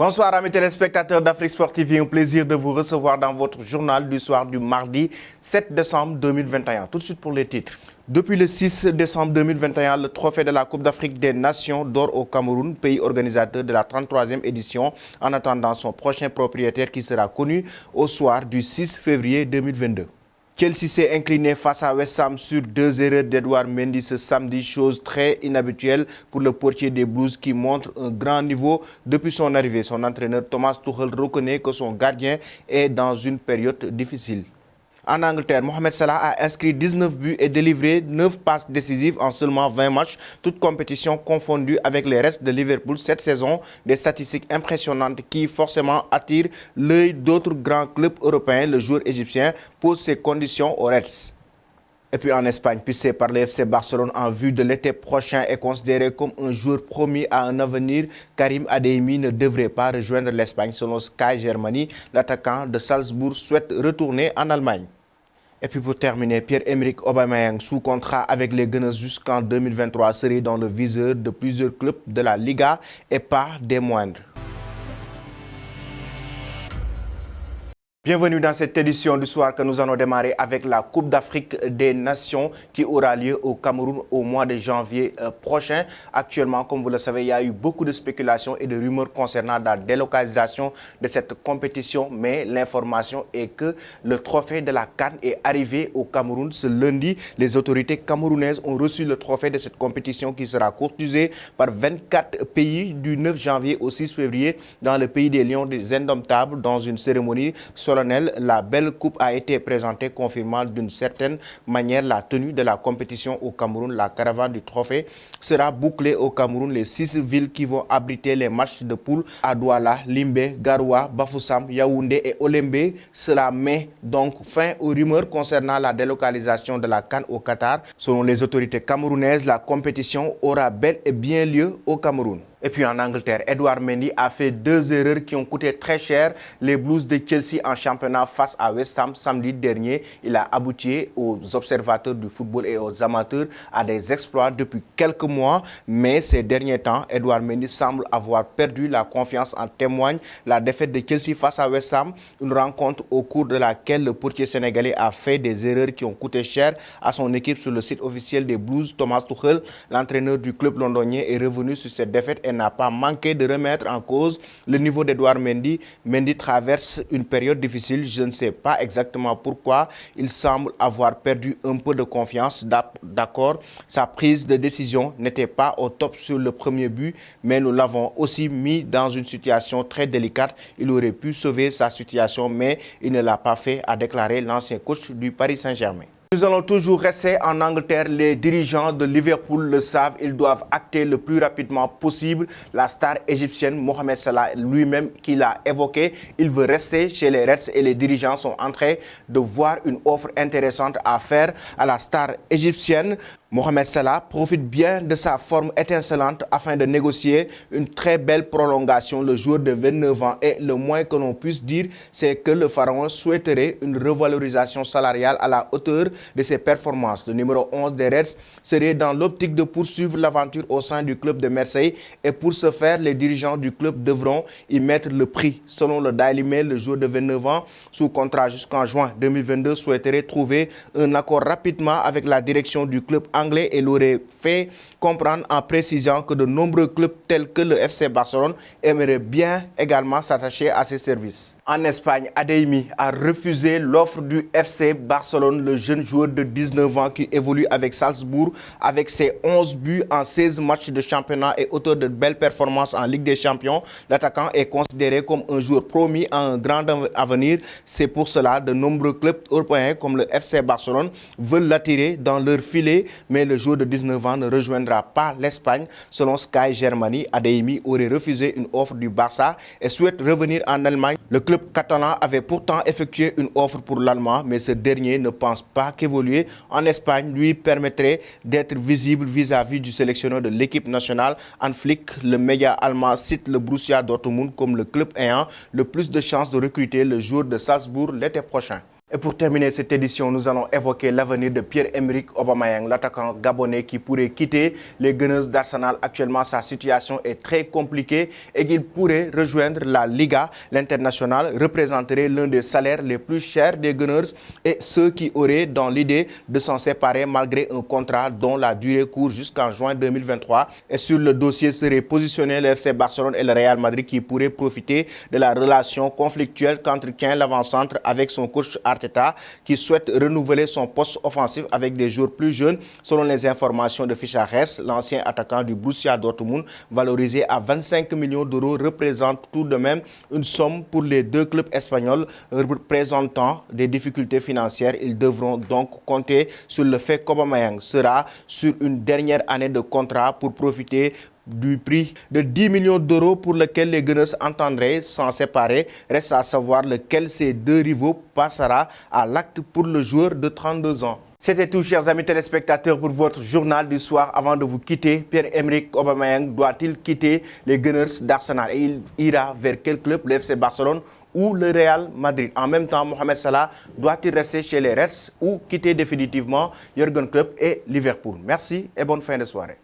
Bonsoir amis téléspectateurs d'Afrique Sport TV, un plaisir de vous recevoir dans votre journal du soir du mardi 7 décembre 2021. Tout de suite pour les titres. Depuis le 6 décembre 2021, le trophée de la Coupe d'Afrique des Nations dort au Cameroun, pays organisateur de la 33e édition, en attendant son prochain propriétaire qui sera connu au soir du 6 février 2022. Chelsea s'est incliné face à West Ham sur 2 erreurs d'Edouard Mendy ce samedi, chose très inhabituelle pour le portier des Blues qui montre un grand niveau depuis son arrivée. Son entraîneur Thomas Tuchel reconnaît que son gardien est dans une période difficile. En Angleterre, Mohamed Salah a inscrit 19 buts et délivré 9 passes décisives en seulement 20 matchs, toutes compétitions confondues avec les restes de Liverpool cette saison. Des statistiques impressionnantes qui forcément attirent l'œil d'autres grands clubs européens. Le joueur égyptien pose ses conditions aux Reds. Et puis en Espagne, poussé par le FC Barcelone en vue de l'été prochain est considéré comme un joueur promis à un avenir. Karim Adeyemi ne devrait pas rejoindre l'Espagne. Selon Sky Germany, l'attaquant de Salzbourg souhaite retourner en Allemagne. Et puis pour terminer, Pierre-Emerick Aubameyang, sous contrat avec les Gunners jusqu'en 2023, serait dans le viseur de plusieurs clubs de la Liga et pas des moindres. Bienvenue dans cette édition du soir que nous allons démarrer avec la Coupe d'Afrique des Nations qui aura lieu au Cameroun au mois de janvier prochain. Actuellement, comme vous le savez, il y a eu beaucoup de spéculations et de rumeurs concernant la délocalisation de cette compétition, mais l'information est que le trophée de la CAN est arrivé au Cameroun ce lundi. Les autorités camerounaises ont reçu le trophée de cette compétition qui sera courtisée par 24 pays du 9 janvier au 6 février dans le pays des Lions des Indomptables dans une cérémonie solennelle. La belle coupe a été présentée, confirmant d'une certaine manière la tenue de la compétition au Cameroun. La caravane du trophée sera bouclée au Cameroun. Les 6 villes qui vont abriter les matchs de poule à Douala, Limbe, Garoua, Bafoussam, Yaoundé et Olembe. Cela met donc fin aux rumeurs concernant la délocalisation de la CAN au Qatar. Selon les autorités camerounaises, la compétition aura bel et bien lieu au Cameroun. Et puis en Angleterre, Edouard Mendy a fait 2 erreurs qui ont coûté très cher les Blues de Chelsea en championnat face à West Ham samedi dernier. Il a abouti aux observateurs du football et aux amateurs à des exploits depuis quelques mois. Mais ces derniers temps, Edouard Mendy semble avoir perdu la confiance. En témoigne la défaite de Chelsea face à West Ham, une rencontre au cours de laquelle le portier sénégalais a fait des erreurs qui ont coûté cher à son équipe. Sur le site officiel des Blues, Thomas Tuchel, l'entraîneur du club londonien, est revenu sur cette défaite et n'a pas manqué de remettre en cause le niveau d'Edouard Mendy. Mendy traverse une période difficile, je ne sais pas exactement pourquoi. Il semble avoir perdu un peu de confiance. D'accord, sa prise de décision n'était pas au top sur le premier but, mais nous l'avons aussi mis dans une situation très délicate. Il aurait pu sauver sa situation, mais il ne l'a pas fait, a déclaré l'ancien coach du Paris Saint-Germain. Nous allons toujours rester en Angleterre. Les dirigeants de Liverpool le savent, ils doivent acter le plus rapidement possible. La star égyptienne Mohamed Salah lui-même qui l'a évoqué, il veut rester chez les Reds et les dirigeants sont en train de voir une offre intéressante à faire à la star égyptienne. Mohamed Salah profite bien de sa forme étincelante afin de négocier une très belle prolongation. Le joueur de 29 ans et le moins que l'on puisse dire, c'est que le pharaon souhaiterait une revalorisation salariale à la hauteur de ses performances. Le numéro 11 des Reds serait dans l'optique de poursuivre l'aventure au sein du club de Marseille et pour ce faire, les dirigeants du club devront y mettre le prix. Selon le Daily Mail, le joueur de 29 ans, sous contrat jusqu'en juin 2022, souhaiterait trouver un accord rapidement avec la direction du club anglais et l'aurait fait comprendre en précisant que de nombreux clubs tels que le FC Barcelone aimeraient bien également s'attacher à ses services. En Espagne, Adeyemi a refusé l'offre du FC Barcelone. Le jeune joueur de 19 ans qui évolue avec Salzbourg avec ses 11 buts en 16 matchs de championnat et auteur de belles performances en Ligue des Champions. L'attaquant est considéré comme un joueur promis à un grand avenir. C'est pour cela que de nombreux clubs européens comme le FC Barcelone veulent l'attirer dans leur filet, mais le joueur de 19 ans ne rejoindra pas l'Espagne. Selon Sky Germany, Adeyemi aurait refusé une offre du Barça et souhaite revenir en Allemagne. Le club catalan avait pourtant effectué une offre pour l'Allemand, mais ce dernier ne pense pas qu'évoluer en Espagne lui permettrait d'être visible vis-à-vis du sélectionneur de l'équipe nationale. Hansi Flick, le média allemand, cite le Borussia Dortmund comme le club ayant le plus de chances de recruter le joueur de Salzbourg l'été prochain. Et pour terminer cette édition, nous allons évoquer l'avenir de Pierre-Emerick Aubameyang, l'attaquant gabonais qui pourrait quitter les Gunners d'Arsenal. Actuellement, sa situation est très compliquée et qu'il pourrait rejoindre la Liga. L'international représenterait l'un des salaires les plus chers des Gunners et ceux qui auraient dans l'idée de s'en séparer malgré un contrat dont la durée court jusqu'en juin 2023. Et sur le dossier serait positionné le FC Barcelone et le Real Madrid qui pourraient profiter de la relation conflictuelle qu'entretient l'avant-centre avec son coach Arteta, qui souhaite renouveler son poste offensif avec des joueurs plus jeunes. Selon les informations de Fichares, l'ancien attaquant du Borussia Dortmund, valorisé à 25 millions d'euros, représente tout de même une somme pour les deux clubs espagnols présentant des difficultés financières. Ils devront donc compter sur le fait qu'Aubameyang sera sur une dernière année de contrat pour profiter du prix de 10 millions d'euros pour lequel les Gunners entendraient s'en séparer. Reste à savoir lequel ces deux rivaux passera à l'acte pour le joueur de 32 ans. C'était tout, chers amis téléspectateurs, pour votre journal du soir. Avant de vous quitter, Pierre-Emerick Aubameyang doit-il quitter les Gunners d'Arsenal et il ira vers quel club? Le FC Barcelone ou le Real Madrid? En même temps, Mohamed Salah doit-il rester chez les Reds ou quitter définitivement Jürgen Klopp et Liverpool? Merci et bonne fin de soirée.